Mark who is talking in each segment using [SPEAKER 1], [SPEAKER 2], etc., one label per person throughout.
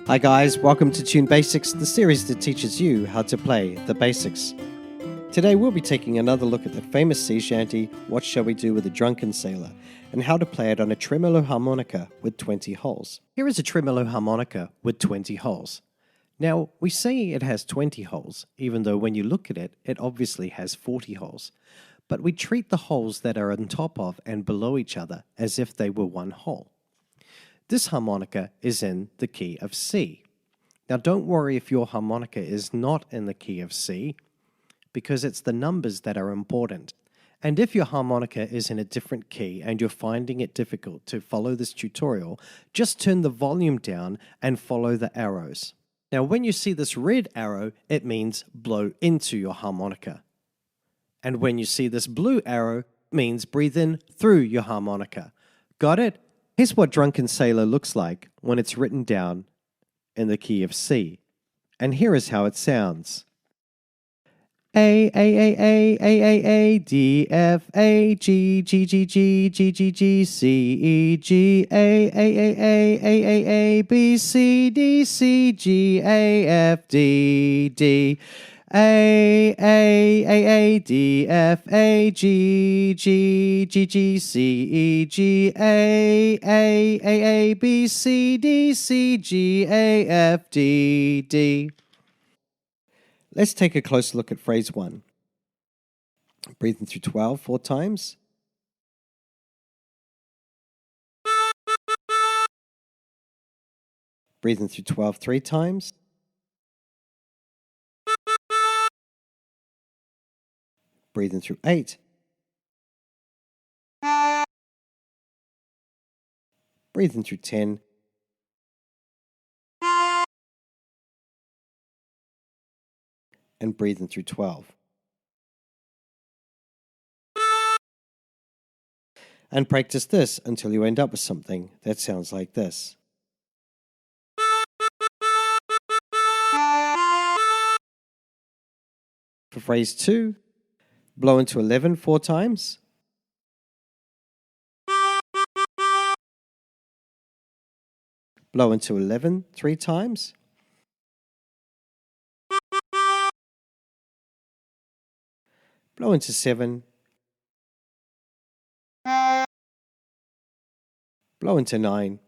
[SPEAKER 1] Hi guys, welcome to Tune Basics, the series that teaches you how to play the basics. Today we'll be taking another look at the famous sea shanty, What Shall We Do with a Drunken Sailor, and how to play it on a tremolo harmonica with 20 holes. Here is a tremolo harmonica with 20 holes. Now, we say it has 20 holes, even though when you look at it, it obviously has 40 holes. But we treat the holes that are on top of and below each other as if they were one hole. This harmonica is in the key of C. Now don't worry if your harmonica is not in the key of C, because it's the numbers that are important. And if your harmonica is in a different key and you're finding it difficult to follow this tutorial, just turn the volume down and follow the arrows. Now when you see this red arrow, it means blow into your harmonica. And when you see this blue arrow, it means breathe in through your harmonica. Got it? Here's what Drunken Sailor looks like when it's written down in the key of C. And here is how it sounds. A, D, F, A, G, G, G, G, G, G, G, C, E, G, A, B, C, D, C, G, A, F, D, D. A, D, F, A, G, G, G, G, C, E, G, A, B, C, D, C, G, A, F, D, D. Let's take a closer look at phrase 1. Breathing through 12 4 times. Breathing through 12 3 times. Breathing through 8. Breathing through 10. And breathing through 12. And practice this until you end up with something that sounds like this. For phrase 2, blow into 11 4 times. Blow into 11 3 times. Blow into 7. Blow into 9.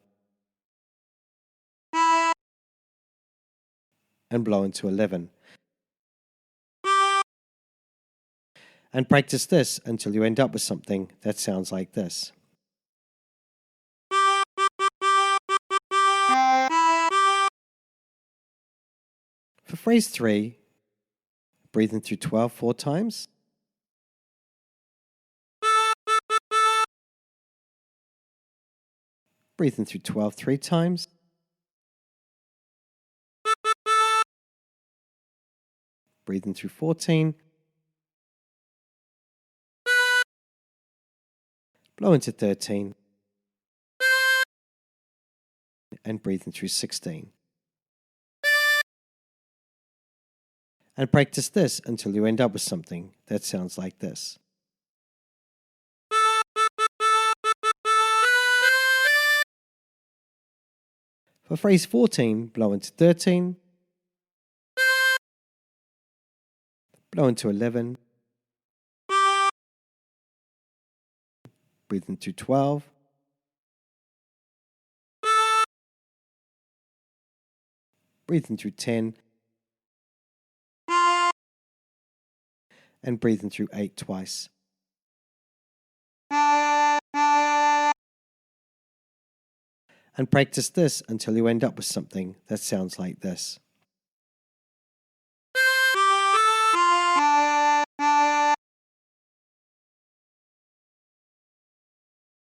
[SPEAKER 1] And blow into 11. And practice this until you end up with something that sounds like this. For phrase 3, breathing through 12 4 times. Breathing through 12 3 times. Breathing through 14. Blow into 13. And breathing through 16. And practice this until you end up with something that sounds like this. For phrase 14, blow into 13. Blow into 11. Breathe into 12. Breathe in through 10. And breathe in through 8 twice. And practice this until you end up with something that sounds like this.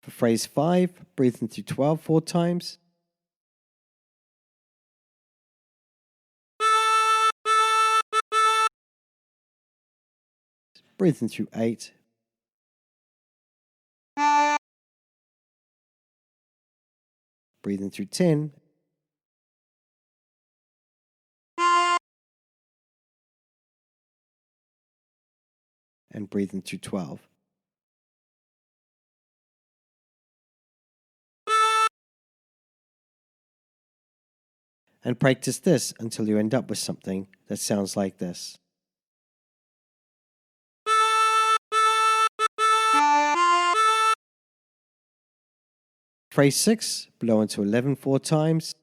[SPEAKER 1] For phrase 5, breathe in through 12 4 times. Breathe in through 8. Breathe in through 10. And breathe in through 12. And practice this until you end up with something that sounds like this. Phrase 6, blow into 11 4 times.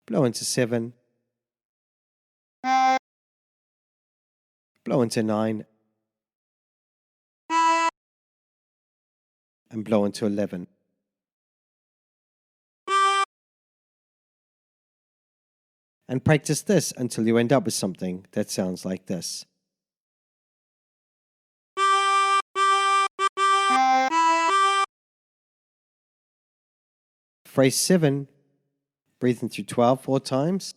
[SPEAKER 1] Blow into 7. Blow into 9. And blow into 11. And practice this until you end up with something that sounds like this. Phrase 7, breathe in through 12 4 times.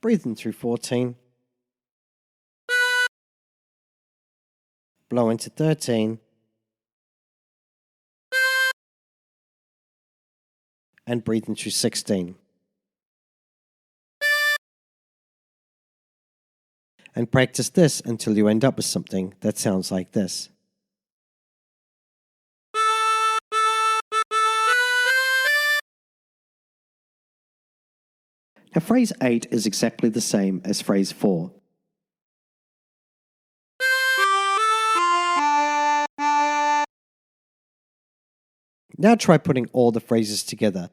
[SPEAKER 1] Breathe in through 14. Blow into 13. And breathe in through 16. And practice this until you end up with something that sounds like this. Now, phrase 8 is exactly the same as phrase 4. Now try putting all the phrases together.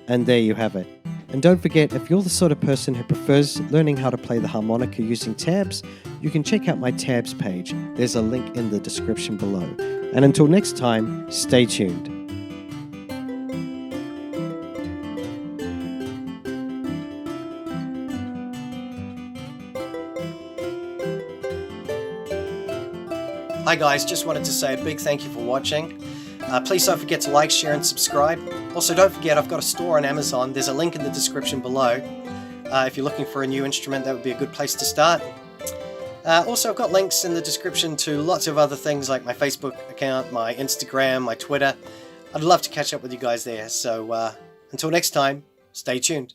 [SPEAKER 1] And there you have it. And don't forget, if you're the sort of person who prefers learning how to play the harmonica using tabs, you can check out my tabs page. There's a link in the description below. And until next time, stay tuned. Hi guys, just wanted to say a big thank you for watching. Please don't forget to like, share and subscribe. Also don't forget I've got a store on Amazon. There's a link in the description below. If you're looking for a new instrument, that would be a good place to start. Also I've got links in the description to lots of other things like my Facebook account, my Instagram, my Twitter. I'd love to catch up with you guys there. So until next time, stay tuned.